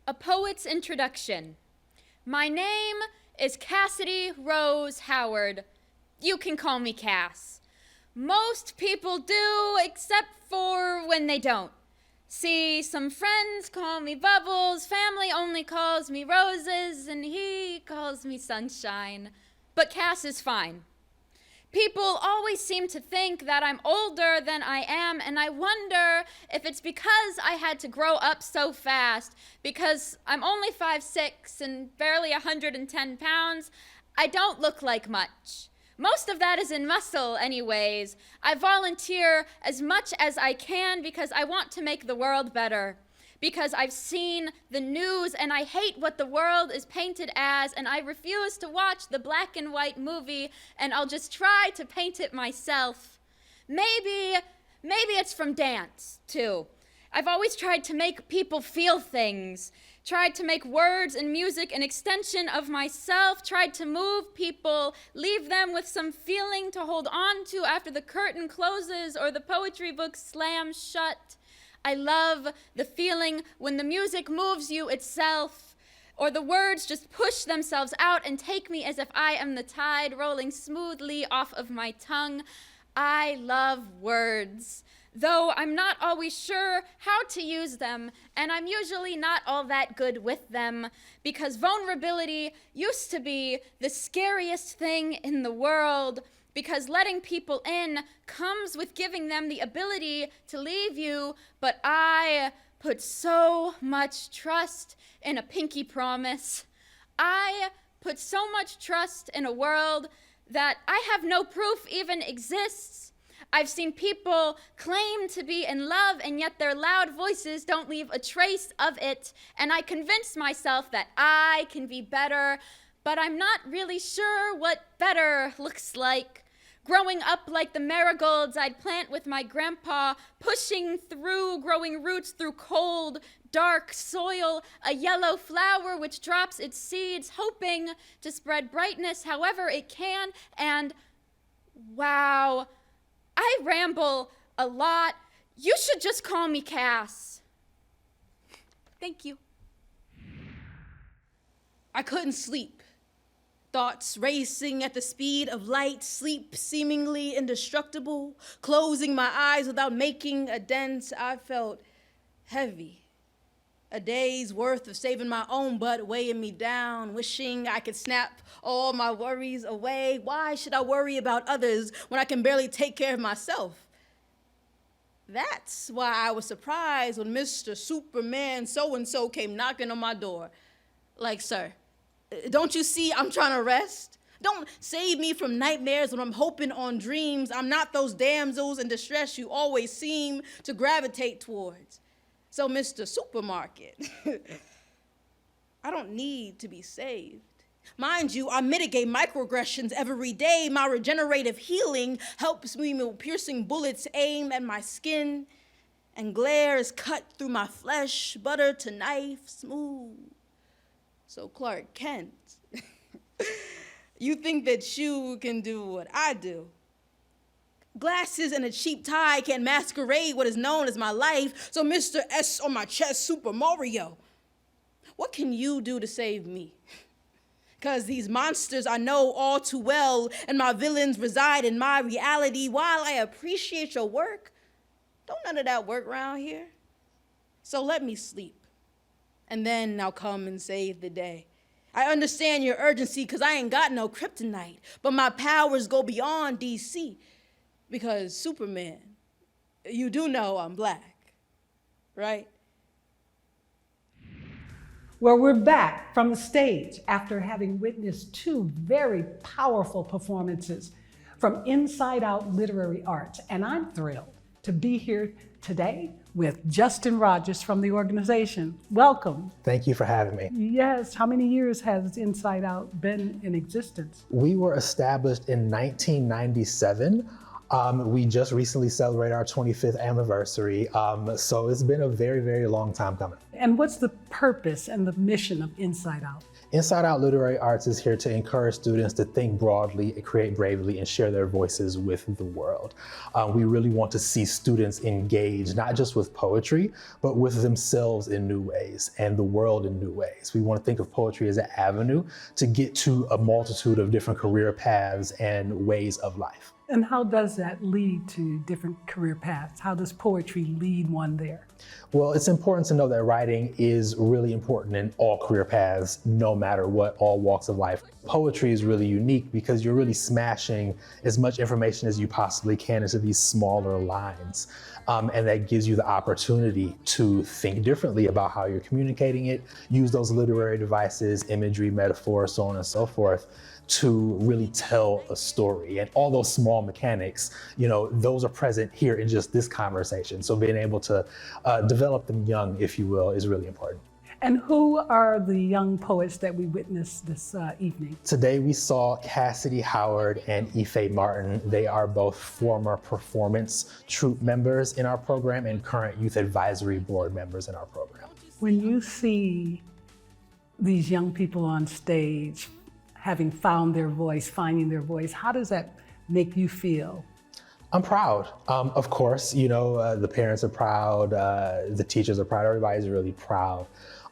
A Poet's Introduction. My name is Cassidy Rose Howard. You can call me Cass. Most people do, except for when they don't. See, some friends call me Bubbles, family only calls me Roses, and he calls me Sunshine. But Cass is fine. People always seem to think that I'm older than I am, and I wonder if it's because I had to grow up so fast. Because I'm only 5'6" and barely 110 pounds, I don't look like much. Most of that is in muscle anyways. I volunteer as much as I can because I want to make the world better. Because I've seen the news and I hate what the world is painted as, and I refuse to watch the black and white movie, and I'll just try to paint it myself. Maybe it's from dance, too. I've always tried to make people feel things, tried to make words and music an extension of myself, tried to move people, leave them with some feeling to hold on to after the curtain closes or the poetry book slams shut. I love the feeling when the music moves you itself, or the words just push themselves out and take me as if I am the tide rolling smoothly off of my tongue. I love words, though I'm not always sure how to use them, and I'm usually not all that good with them, because vulnerability used to be the scariest thing in the world, because letting people in comes with giving them the ability to leave you, but I put so much trust in a pinky promise. I put so much trust in a world that I have no proof even exists. I've seen people claim to be in love, and yet their loud voices don't leave a trace of it, and I convince myself that I can be better, but I'm not really sure what better looks like. Growing up like the marigolds I'd plant with my grandpa, pushing through, growing roots through cold, dark soil, a yellow flower which drops its seeds, hoping to spread brightness however it can, and wow, I ramble a lot. You should just call me Cass. Thank you. I couldn't sleep. Thoughts racing at the speed of light, sleep seemingly indestructible, closing my eyes without making a dent. I felt heavy. A day's worth of saving my own butt weighing me down, wishing I could snap all my worries away. Why should I worry about others when I can barely take care of myself? That's why I was surprised when Mr. Superman so-and-so came knocking on my door. Like, sir, don't you see I'm trying to rest? Don't save me from nightmares when I'm hoping on dreams. I'm not those damsels in distress you always seem to gravitate towards. So, Mr. Supermarket, I don't need to be saved. Mind you, I mitigate microaggressions every day. My regenerative healing helps me when piercing bullets aim at my skin, and glare is cut through my flesh, butter to knife, smooth. So Clark Kent, you think that you can do what I do? Glasses and a cheap tie can't masquerade what is known as my life, so Mr. S on my chest, Super Mario, what can you do to save me? Because these monsters I know all too well, and my villains reside in my reality. While I appreciate your work, don't none of that work around here. So let me sleep. And then I'll come and save the day. I understand your urgency because I ain't got no kryptonite, but my powers go beyond DC. Because Superman, you do know I'm black, right? Well, we're back from the stage after having witnessed two very powerful performances from Inside Out Literary Arts, and I'm thrilled to be here today with Justin Rogers from the organization. Welcome. Thank you for having me. Yes, how many years has Inside Out been in existence? We were established in 1997. We just recently celebrated our 25th anniversary, so it's been a very, very long time coming. And what's the purpose and the mission of Inside Out? Inside Out Literary Arts is here to encourage students to think broadly, create bravely, and share their voices with the world. We really want to see students engage, not just with poetry, but with themselves in new ways and the world in new ways. We want to think of poetry as an avenue to get to a multitude of different career paths and ways of life. And how does that lead to different career paths? How does poetry lead one there? Well, it's important to know that writing is really important in all career paths, no matter what, all walks of life. Poetry is really unique because you're really smashing as much information as you possibly can into these smaller lines. And that gives you the opportunity to think differently about how you're communicating it, use those literary devices, imagery, metaphors, so on and so forth, to really tell a story. And all those small mechanics, those are present here in just this conversation. So being able to develop them young, if you will, is really important. And who are the young poets that we witnessed this evening? Today we saw Cassidy Howard and Ife Martin. They are both former performance troupe members in our program and current youth advisory board members in our program. When you see these young people on stage having found their voice, finding their voice, how does that make you feel? I'm proud. Of course, the parents are proud, the teachers are proud, everybody's really proud.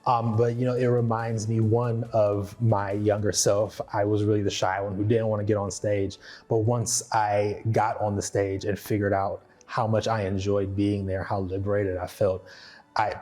But it reminds me, one, of my younger self. I was really the shy one who didn't want to get on stage. But once I got on the stage and figured out how much I enjoyed being there, how liberated I felt, I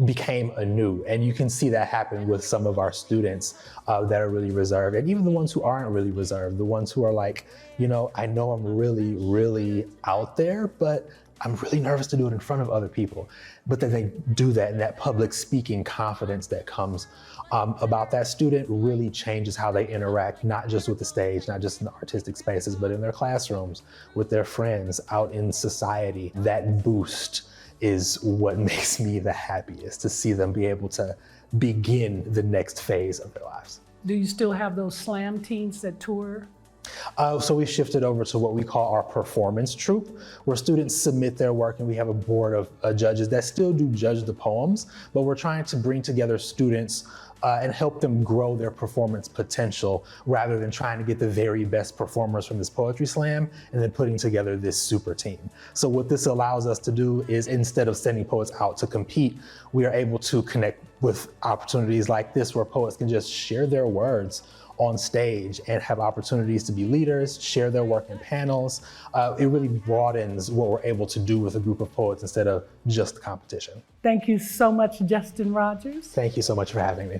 became anew. And you can see that happen with some of our students that are really reserved, and even the ones who aren't really reserved, the ones who are like, I know I'm really, really out there, but I'm really nervous to do it in front of other people. But then they do that, and that public speaking confidence that comes about that student really changes how they interact, not just with the stage, not just in the artistic spaces, but in their classrooms, with their friends, out in society. That boost is what makes me the happiest, to see them be able to begin the next phase of their lives. Do you still have those slam teams that tour? So we shifted over to what we call our performance troupe, where students submit their work, and we have a board of judges that still do judge the poems, but we're trying to bring together students and help them grow their performance potential, rather than trying to get the very best performers from this poetry slam and then putting together this super team. So what this allows us to do is, instead of sending poets out to compete, we are able to connect with opportunities like this, where poets can just share their words on stage and have opportunities to be leaders, share their work in panels. It really broadens what we're able to do with a group of poets instead of just competition. Thank you so much, Justin Rogers. Thank you so much for having me.